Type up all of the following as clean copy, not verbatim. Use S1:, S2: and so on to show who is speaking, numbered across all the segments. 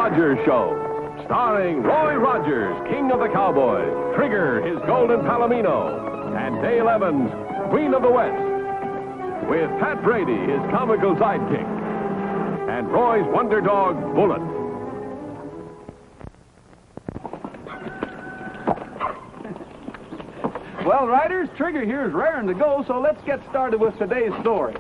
S1: Rogers Show, starring Roy Rogers, King of the Cowboys, Trigger, his golden palomino, and Dale Evans, Queen of the West, with Pat Brady, his comical sidekick, and Roy's wonder dog, Bullet.
S2: Well, riders, Trigger here is raring to go, so let's get started with today's story.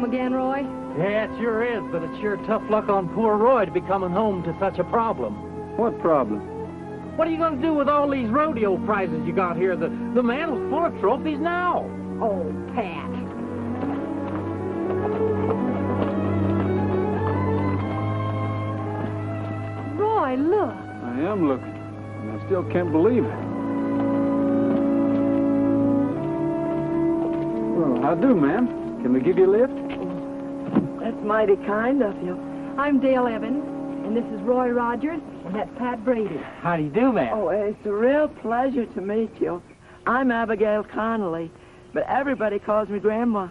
S3: Again, Roy?
S4: Yeah, it sure is, but it's sure tough luck on poor Roy to be coming home to such a problem.
S2: What problem?
S4: What are you going to do with all these rodeo prizes you got here? The mantel's full of trophies now.
S3: Oh, Pat. Roy, look.
S2: I am looking, and I still can't believe it. Well, how do, ma'am? Can we give you a lift?
S5: That's mighty kind of you.
S3: I'm Dale Evans, and this is Roy Rogers, and that's Pat Brady.
S4: How do you do, ma'am?
S5: Oh, it's a real pleasure to meet you. I'm Abigail Connolly, but everybody calls me Grandma.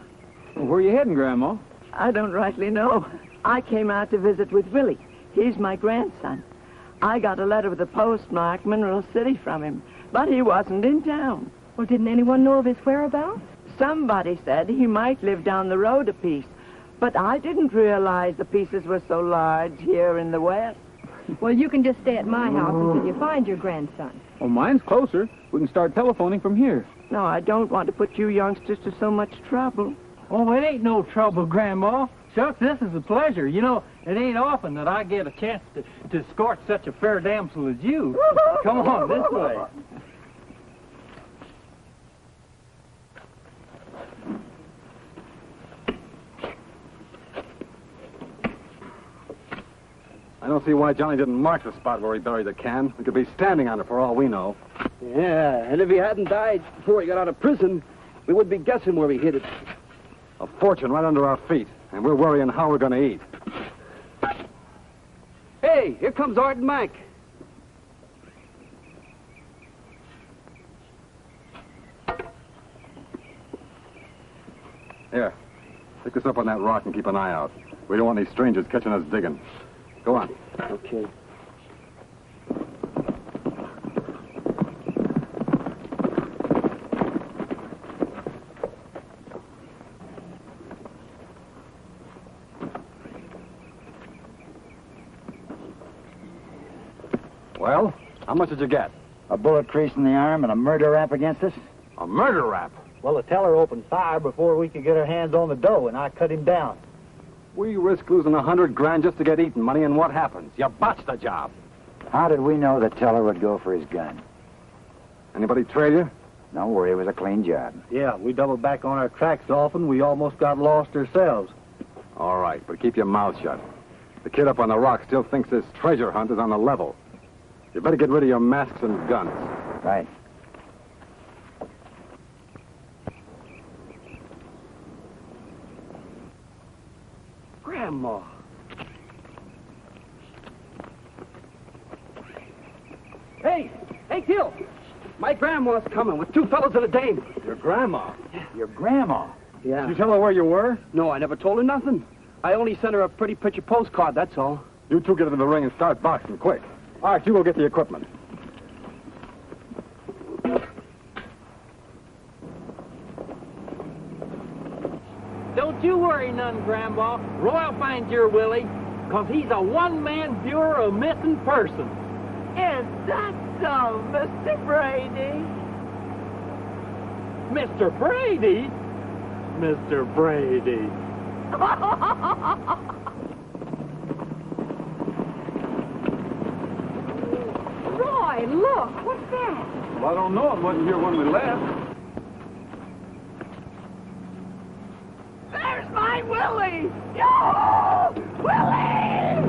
S2: Well, where are you heading, Grandma?
S5: I don't rightly know. I came out to visit with Willie. He's my grandson. I got a letter with the postmark Mineral City from him, but he wasn't in town.
S3: Well, didn't anyone know of his whereabouts?
S5: Somebody said he might live down the road a piece, but I didn't realize the pieces were so large here in the West.
S3: Well, you can just stay at my house until you find your grandson.
S2: Oh, mine's closer. We can start telephoning from here.
S5: No, I don't want to put you youngsters to so much trouble.
S4: Oh, it ain't no trouble, Grandma. Shucks, this is a pleasure. You know, it ain't often that I get a chance to escort such a fair damsel as you. Come on, this way.
S6: I don't see why Johnny didn't mark the spot where he buried the can. We could be standing on it for all we know.
S7: Yeah, and if he hadn't died before he got out of prison, we would be guessing where he hid it.
S6: A fortune right under our feet, and we're worrying how we're going to eat.
S7: Hey, here comes Art and Mike.
S6: Here, pick us up on that rock and keep an eye out. We don't want any strangers catching us digging. Go on.
S7: Okay.
S6: Well, how much did you get?
S8: A bullet crease in the arm and a murder rap against us?
S6: A murder rap?
S8: Well, the teller opened fire before we could get our hands on the dough, and I cut him down.
S6: We risk losing $100,000 just to get eating money, and what happens? You botched the job.
S8: How did we know the teller would go for his gun?
S6: Anybody trail you?
S8: Don't worry, it was a clean job.
S4: Yeah, we doubled back on our tracks often. We almost got lost ourselves.
S6: All right, but keep your mouth shut. The kid up on the rock still thinks this treasure hunt is on the level. You better get rid of your masks and guns.
S8: Right.
S7: Grandma. Hey, Gil. My grandma's coming with two fellows and a dame.
S6: Your grandma?
S8: Your grandma?
S7: Yeah.
S6: Did you tell her where you were?
S7: No, I never told her nothing. I only sent her a pretty picture postcard, that's all.
S6: You two get into the ring and start boxing, quick. All right, you go get the equipment.
S4: Don't you worry none, Grandma. Roy'll find your Willie, 'cause he's a one-man bureau of missing persons.
S5: Is that so, Mr. Brady?
S4: Mr. Brady? Mr. Brady.
S3: Roy, look, what's that?
S2: Well, I don't know. It wasn't here when we left.
S5: There's my Willie! Yo! Willie!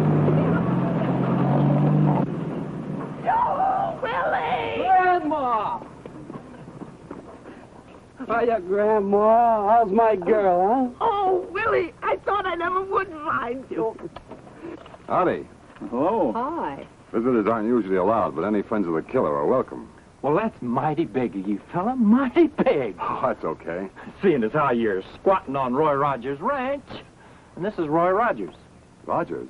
S5: Yo, Willie!
S4: Grandma!
S7: Hiya, Grandma. How's my girl, huh?
S5: Oh, Willie, I thought I never would find you.
S6: Howdy.
S2: Hello.
S3: Hi.
S6: Visitors aren't usually allowed, but any friends of the killer are welcome.
S4: Well, that's mighty big of you, fella. Mighty big.
S6: Oh, that's okay.
S4: Seeing as how you're squatting on Roy Rogers' ranch. And this is Roy Rogers.
S6: Rogers?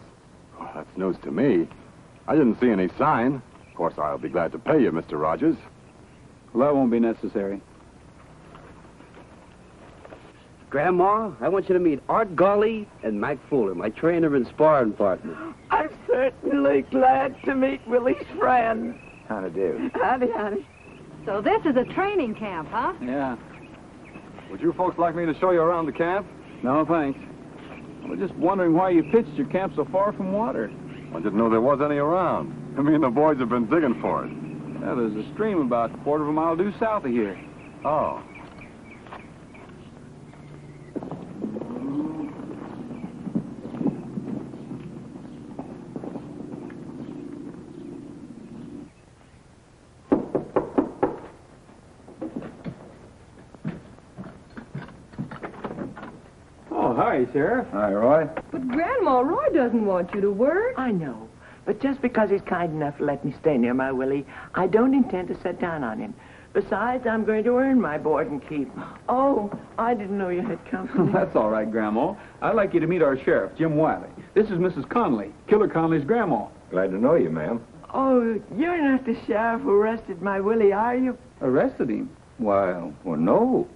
S6: Oh, that's news to me. I didn't see any sign. Of course, I'll be glad to pay you, Mr. Rogers.
S2: Well, that won't be necessary.
S7: Grandma, I want you to meet Art Gully and Mac Fuller, my trainer and sparring partner.
S5: I'm certainly glad to meet Willie's friend.
S6: How to do?
S5: Howdy, howdy.
S3: So this is a training camp, huh?
S2: Yeah.
S6: Would you folks like me to show you around the camp?
S2: No, thanks. I was just wondering why you pitched your camp so far from water.
S6: I didn't know there was any around. Me and the boys have been digging for it.
S2: Yeah, there's a stream about a quarter of a mile due south of here.
S6: Oh.
S2: Oh, hi, Sheriff.
S6: Hi, Roy.
S3: But Grandma, Roy doesn't want you to work.
S5: I know, but just because he's kind enough to let me stay near my Willie, I don't intend to sit down on him. Besides, I'm going to earn my board and keep. Oh, I didn't know you had company.
S2: That's all right, Grandma. I'd like you to meet our sheriff, Jim Wiley. This is Mrs. Conley, Killer Conley's grandma.
S6: Glad to know you, ma'am.
S5: Oh, you're not the sheriff who arrested my Willie, are you?
S2: Arrested him? Well, no.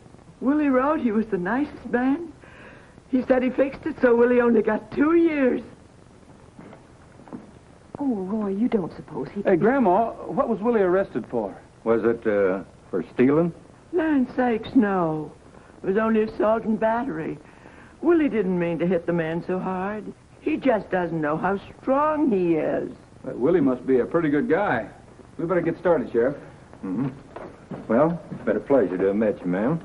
S5: Willie wrote he was the nicest man. He said he fixed it, so Willie only got 2 years.
S3: Oh, Roy, you don't suppose he...
S2: Hey, Grandma, what was Willie arrested for?
S6: Was it, for stealing?
S5: Land sakes, no. It was only assault and battery. Willie didn't mean to hit the man so hard. He just doesn't know how strong he is.
S2: Willie must be a pretty good guy. We better get started, Sheriff.
S6: Mm-hmm. Well, it's been a pleasure to have met you, ma'am.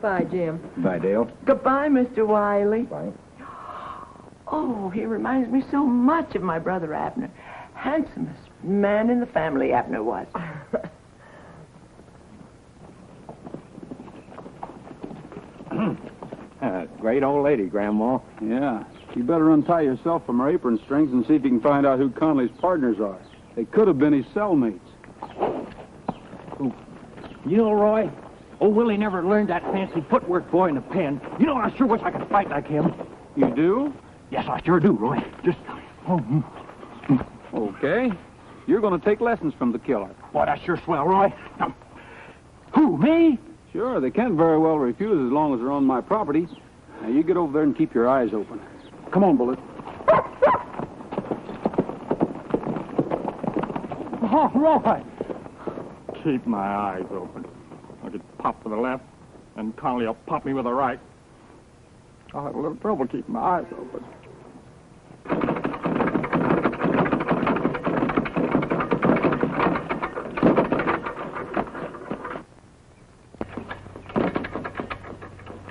S3: Bye, Jim.
S6: Bye, Dale.
S5: Goodbye, Mr. Wiley.
S6: Bye.
S5: Oh, he reminds me so much of my brother Abner. Handsomest man in the family, Abner was.
S6: Great old lady, Grandma.
S2: Yeah. You better untie yourself from her apron strings and see if you can find out who Conley's partners are. They could have been his cellmates.
S4: You know, Roy, old Willie never learned that fancy footwork boy in the pen. You know, I sure wish I could fight like him.
S2: You do?
S4: Yes, I sure do, Roy. Just...
S2: Okay. You're going to take lessons from the killer.
S4: Boy, that's sure swell, Roy. Now, who, me?
S2: Sure, they can't very well refuse as long as they're on my property. Now, you get over there and keep your eyes open. Come on, Bullet.
S4: Oh, Roy. Keep my eyes open. I could pop with the left, and Conley will pop me with the right. I'll have a little trouble keeping my eyes open.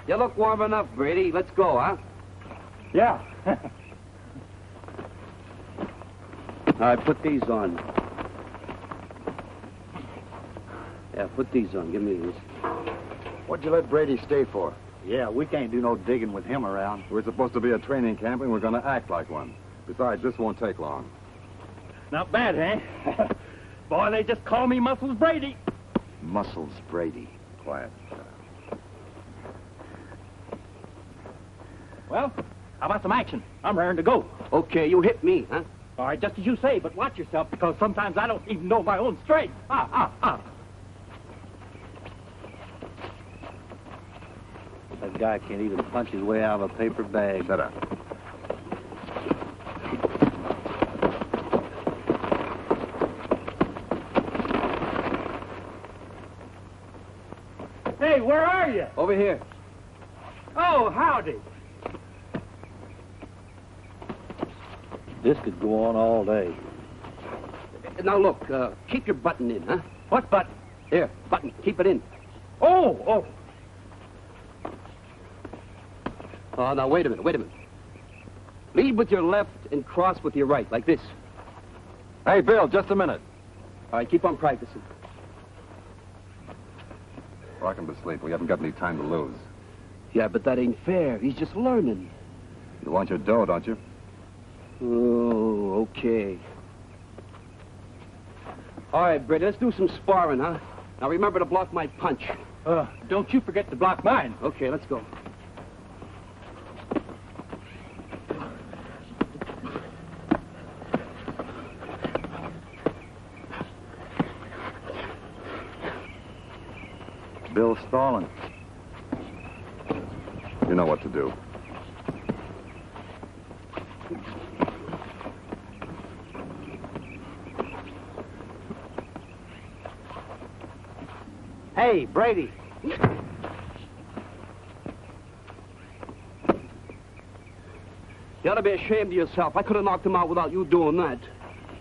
S7: You look warm enough, Brady. Let's go, huh?
S4: Yeah.
S7: All right, put these on. Yeah, put these on. Give me these.
S6: What'd you let Brady stay for?
S8: Yeah, we can't do no digging with him around.
S6: We're supposed to be a training camp, and we're going to act like one. Besides, this won't take long.
S4: Not bad, eh? Boy, they just call me Muscles Brady.
S6: Muscles Brady. Quiet.
S4: Well, how about some action? I'm raring to go.
S7: Okay, you hit me, huh?
S4: All right, just as you say, but watch yourself, because sometimes I don't even know my own strength.
S8: That guy can't even punch his way out of a paper bag.
S6: Shut up.
S4: Hey, where are you?
S7: Over here.
S4: Oh, howdy.
S8: This could go on all day.
S7: Now, look, keep your button in, huh?
S4: What button?
S7: Here, button. Keep it in.
S4: Oh.
S7: Oh, now, wait a minute. Lead with your left and cross with your right, like this.
S6: Hey, Bill, just a minute.
S7: All right, keep on practicing.
S6: Rock him to sleep. We haven't got any time to lose.
S7: Yeah, but that ain't fair. He's just learning.
S6: You want your dough, don't you?
S7: Oh, okay. All right, Brady, let's do some sparring, huh? Now remember to block my punch.
S4: Don't you forget to block mine.
S7: Okay, let's go.
S2: Bill's stalling.
S6: You know what to do.
S8: Hey, Brady.
S7: You ought to be ashamed of yourself. I could have knocked him out without you doing that.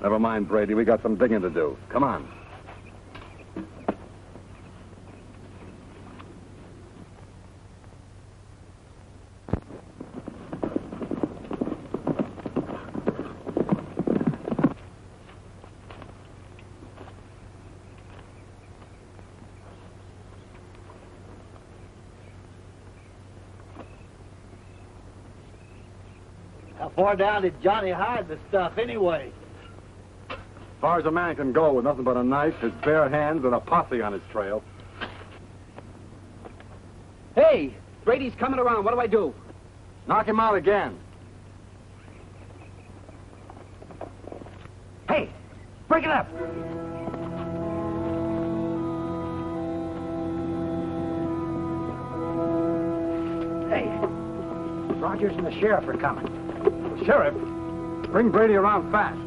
S6: Never mind, Brady. We got some digging to do. Come on.
S8: How far down did Johnny hide the stuff anyway?
S6: As far as a man can go with nothing but a knife, his bare hands, and a posse on his trail.
S7: Hey, Brady's coming around. What do I do?
S6: Knock him out again.
S8: Hey, break it up. Hey, Rogers and the sheriff are coming.
S6: Sheriff, bring Brady around fast.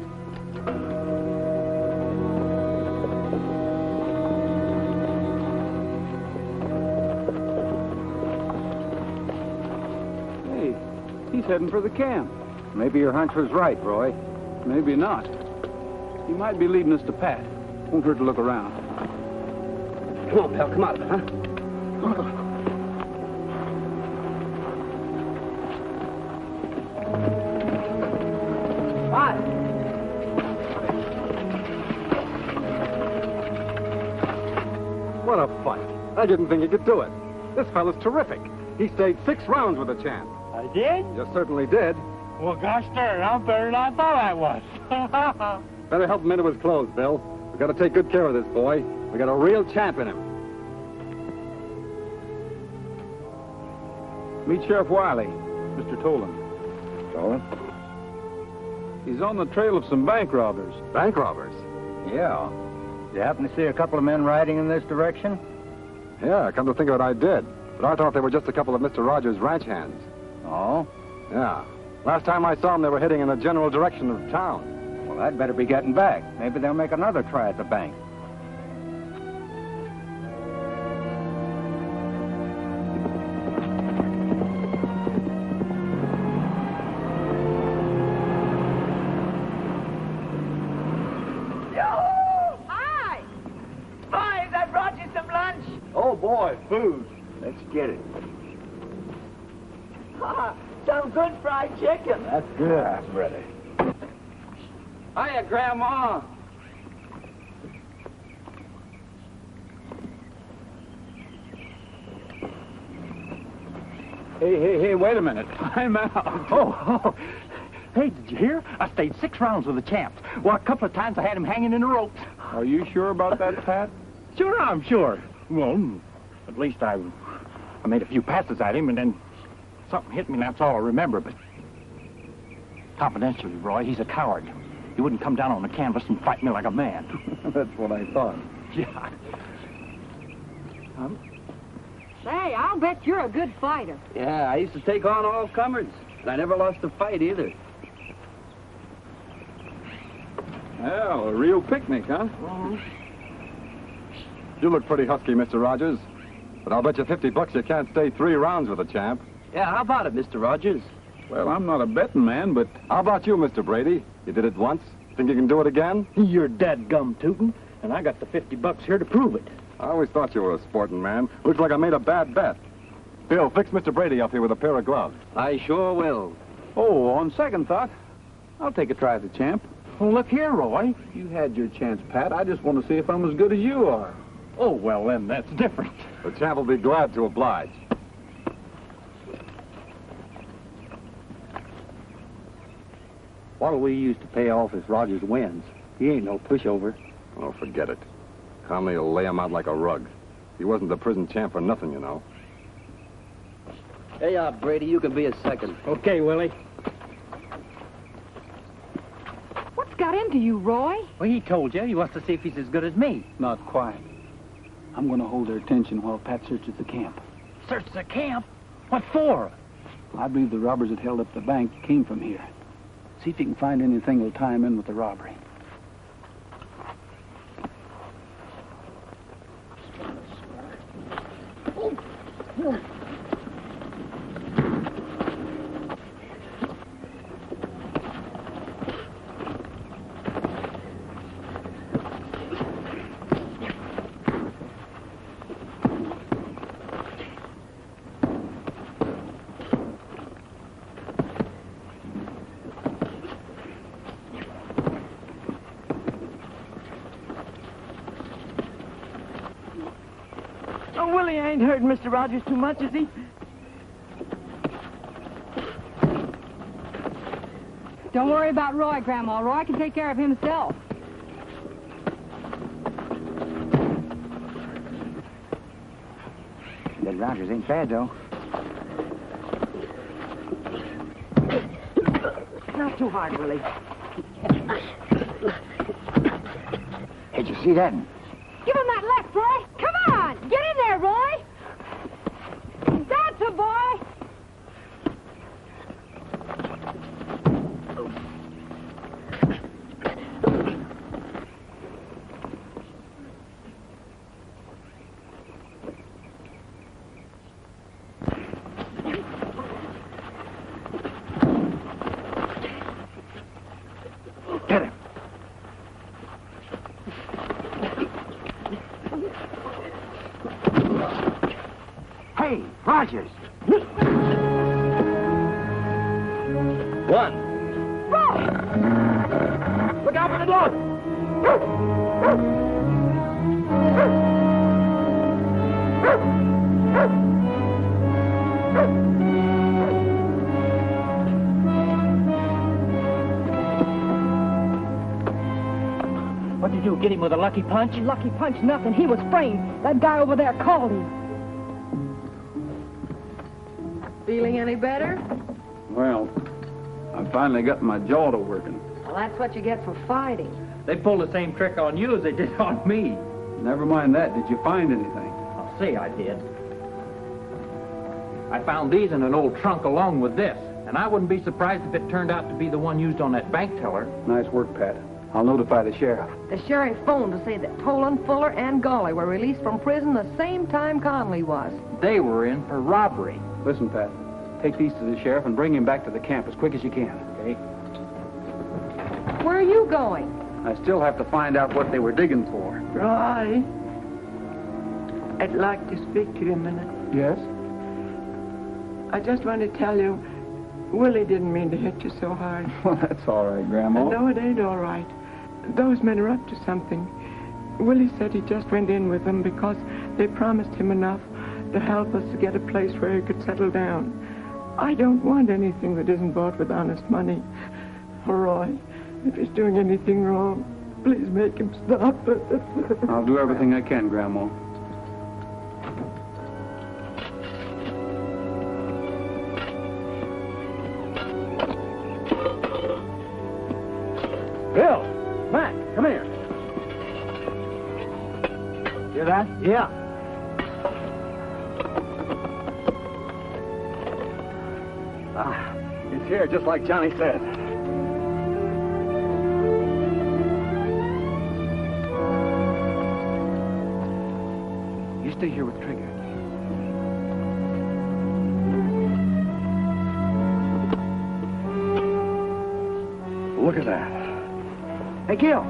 S2: Hey, he's heading for the camp. Maybe your hunch was right, Roy. Maybe not. He might be leading us to Pat. Won't hurt to look around.
S7: Come on, pal. Come out of it, huh?
S6: What a fight. I didn't think he could do it. This fella's terrific. He stayed 6 rounds with a champ.
S8: I did?
S6: You certainly did.
S8: Well, gosh darn, I'm better than I thought I was.
S6: Better help him into his clothes, Bill. We've got to take good care of this boy. We got a real champ in him.
S2: Meet Sheriff Wiley, Mr. Tolan.
S6: Tolan?
S2: He's on the trail of some bank robbers.
S6: Bank robbers?
S8: Yeah. You happen to see a couple of men riding in this direction?
S6: Yeah, come to think of it, I did. But I thought they were just a couple of Mr. Rogers' ranch hands.
S8: Oh?
S6: Yeah. Last time I saw them, they were heading in the general direction of town.
S8: Well, I'd better be getting back. Maybe they'll make another try at the bank.
S3: Hi!
S5: Boys, I brought you some lunch.
S8: Oh, boy, food. Let's get it.
S5: Some good fried chicken.
S8: That's good. That's ready.
S5: Hiya, Grandma.
S2: Hey, wait a minute. Time out.
S4: Oh. Hey, did you hear? I stayed 6 rounds with the champs. Well, a couple of times I had him hanging in the ropes.
S2: Are you sure about that, Pat?
S4: Sure, I'm sure. Well, at least I made a few passes at him, and then something hit me, and that's all I remember. But confidentially, Roy, he's a coward. He wouldn't come down on the canvas and fight me like a man.
S2: That's what I thought.
S4: Yeah.
S3: Say, I'll bet you're a good fighter.
S7: Yeah, I used to take on all comers, and I never lost a fight either.
S2: Well, a real picnic, huh?
S6: You look pretty husky, Mr. Rogers. But I'll bet you $50 you can't stay 3 rounds with a champ.
S7: Yeah, how about it, Mr. Rogers?
S2: Well, I'm not a betting man, but
S6: How about you, Mr. Brady? You did it once. Think you can do it again?
S4: You're dadgum tootin', and I got the $50 here to prove it.
S6: I always thought you were a sporting man. Looks like I made a bad bet. Bill, fix Mr. Brady up here with a pair of gloves.
S7: I sure will.
S2: oh, on second thought, I'll take a try at the champ.
S4: Well, look here, Roy.
S2: You had your chance, Pat. I just want to see if I'm as good as you are.
S4: Oh, well, then, that's different.
S6: The champ will be glad to oblige.
S8: What'll we use to pay off if Rogers wins? He ain't no pushover.
S6: Oh, forget it. Conley will lay him out like a rug. He wasn't the prison champ for nothing, you know.
S7: Hey, Brady, you can be a second.
S8: Okay, Willie.
S3: What's got into you, Roy?
S8: Well, he told you. He wants to see if he's as good as me.
S2: Not quite. I'm going to hold their attention while Pat searches the camp.
S8: Search the camp? What for?
S2: I believe the robbers that held up the bank came from here. See if you can find anything that'll tie him in with the robbery.
S5: Oh, Willie ain't hurting Mr. Rogers too much, is he?
S3: Don't worry about Roy, Grandma. Roy can take care of himself.
S8: That Rogers ain't bad, though.
S5: Not too hard, Willie.
S8: Hey, did you see that?
S3: Give him that left, Roy. Come on. Get in there, Roy. That's a boy.
S8: Get him. Hey, Rogers.
S7: One.
S8: Look out for the dog. What'd you do, get him with a lucky punch?
S3: Lucky punch, nothing. He was framed. That guy over there called him.
S9: Feeling any better?
S2: Well, I finally got my jaw to working.
S9: Well, that's what you get for fighting.
S8: They pulled the same trick on you as they did on me.
S2: Never mind that. Did you find anything?
S8: I'll say I did. I found these in an old trunk along with this, and I wouldn't be surprised if it turned out to be the one used on that bank teller.
S2: Nice work, Pat. I'll notify the sheriff.
S9: The sheriff phoned to say that Tolan, Fuller, and Gawley were released from prison the same time Conley was.
S8: They were in for robbery.
S2: Listen, Pat. Take these to the sheriff and bring him back to the camp as quick as you can.
S8: Okay?
S9: Where are you going?
S2: I still have to find out what they were digging for.
S5: Roy, I'd like to speak to you a minute.
S2: Yes?
S5: I just want to tell you, Willie didn't mean to hit you so hard.
S2: Well, that's all right, Grandma.
S5: No, it ain't all right. Those men are up to something. Willie said he just went in with them because they promised him enough to help us to get a place where he could settle down. I don't want anything that isn't bought with honest money. Roy, if he's doing anything wrong, please make him stop.
S2: I'll do everything I can, Grandma.
S8: Bill! Matt, come here. Hear that?
S7: Yeah.
S6: He's here, just like Johnny said.
S2: You stay here with Trigger.
S6: Look at that.
S8: Hey, Gil.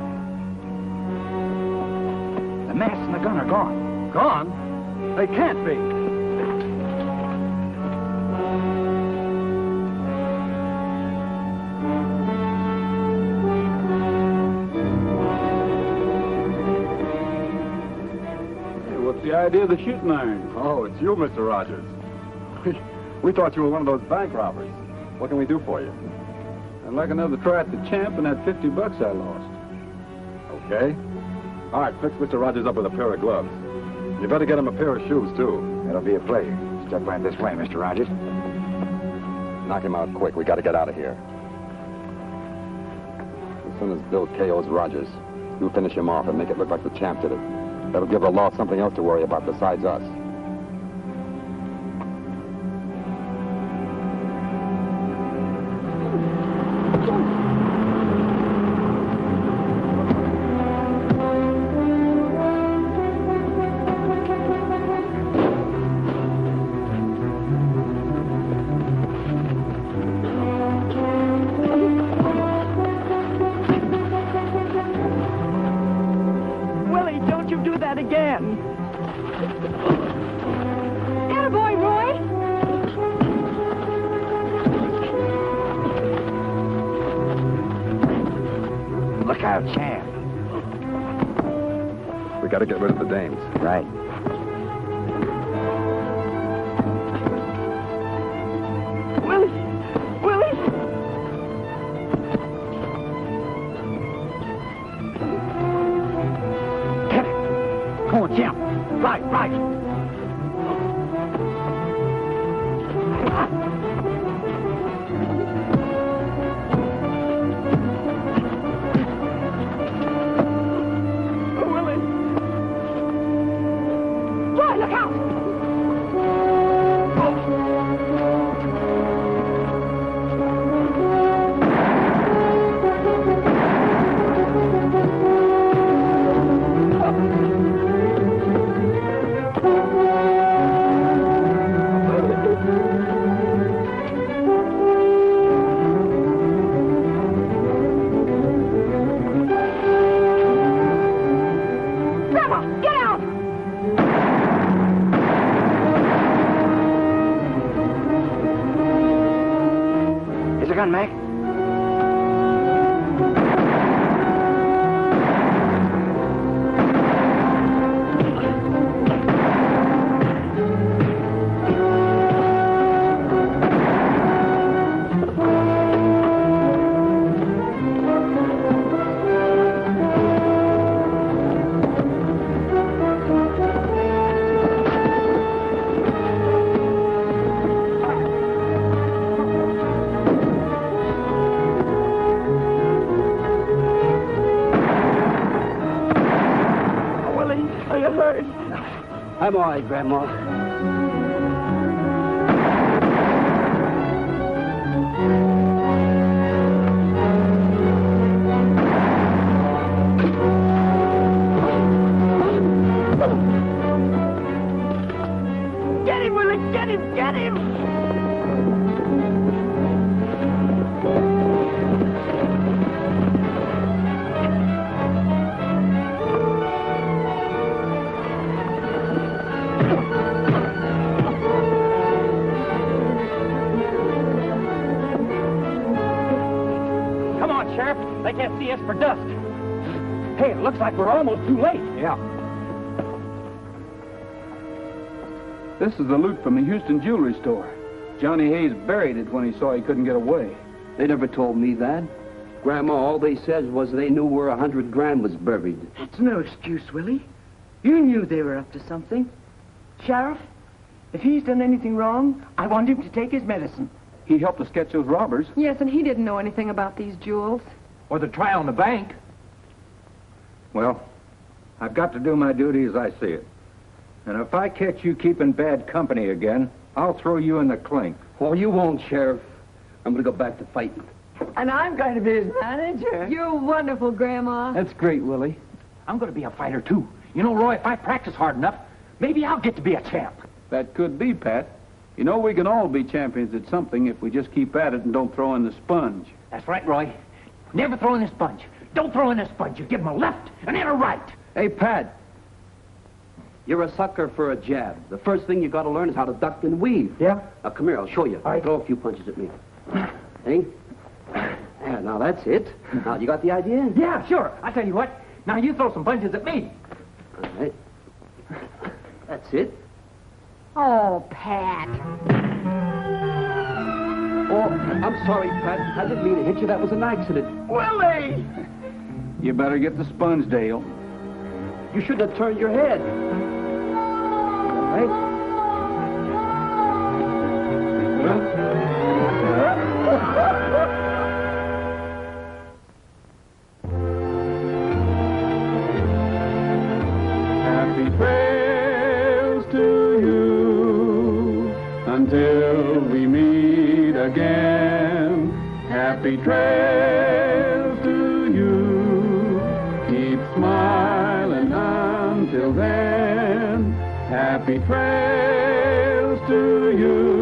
S8: The mask and the gun are gone.
S6: Gone? They can't be.
S2: What's the idea of the shooting iron?
S6: Oh, it's you, Mr. Rogers. We thought you were one of those bank robbers. What can we do for you?
S2: I'd like another try at the champ and that $50 I lost.
S6: Okay. All right, fix Mr. Rogers up with a pair of gloves. You better get him a pair of shoes, too.
S10: That'll be a pleasure. Step right this way, Mr. Rogers.
S6: Knock him out quick. We got to get out of here. As soon as Bill KOs Rogers, you finish him off and make it look like the champ did it. That'll give the law something else to worry about besides us.
S10: Champ.
S6: We got to get rid of the dames.
S10: Right.
S5: Willie!
S10: Get it! Come on, Champ. Right. Mac.
S7: I'm all right, Grandma.
S5: Get him, Willie! Get him! Get him!
S8: They can't see us for dusk. Hey, it looks like we're almost too late.
S2: Yeah. This is the loot from the Houston jewelry store. Johnny Hayes buried it when he saw he couldn't get away.
S7: They never told me that. Grandma, all they said was they knew where 100 grand was buried.
S5: That's no excuse, Willie. You knew they were up to something. Sheriff, if he's done anything wrong, I want him to take his medicine.
S2: He helped us catch those robbers.
S9: Yes, and he didn't know anything about these jewels.
S8: Or the trial on the bank.
S2: Well, I've got to do my duty as I see it. And if I catch you keeping bad company again, I'll throw you in the clink.
S7: Oh, you won't, Sheriff. I'm going to go back to fighting.
S5: And I'm going to be his manager.
S9: You're wonderful, Grandma.
S8: That's great, Willie. I'm going to be a fighter, too. You know, Roy, if I practice hard enough, maybe I'll get to be a champ.
S2: That could be, Pat. You know, we can all be champions at something if we just keep at it and don't throw in the sponge.
S8: That's right, Roy. Never throw in a sponge. Don't throw in a sponge. You give him a left and then a right.
S7: Hey, Pat. You're a sucker for a jab. The first thing you got to learn is how to duck and weave.
S8: Yeah?
S7: Now, come here. I'll show you.
S8: All right.
S7: Throw a few punches at me. Hey? Yeah, now that's it. Now, you got the idea?
S8: Yeah, sure. I'll tell you what. Now, you throw some punches at me.
S7: All right. That's it.
S3: Oh, Pat.
S7: Oh, I'm sorry, Pat. I didn't mean to hit you. That was an accident.
S5: Willie!
S2: You better get the sponge, Dale.
S7: You shouldn't have turned your head. Right?
S1: Happy trails to you until we meet again. Happy trails to you. Keep smiling until then. Happy trails to you.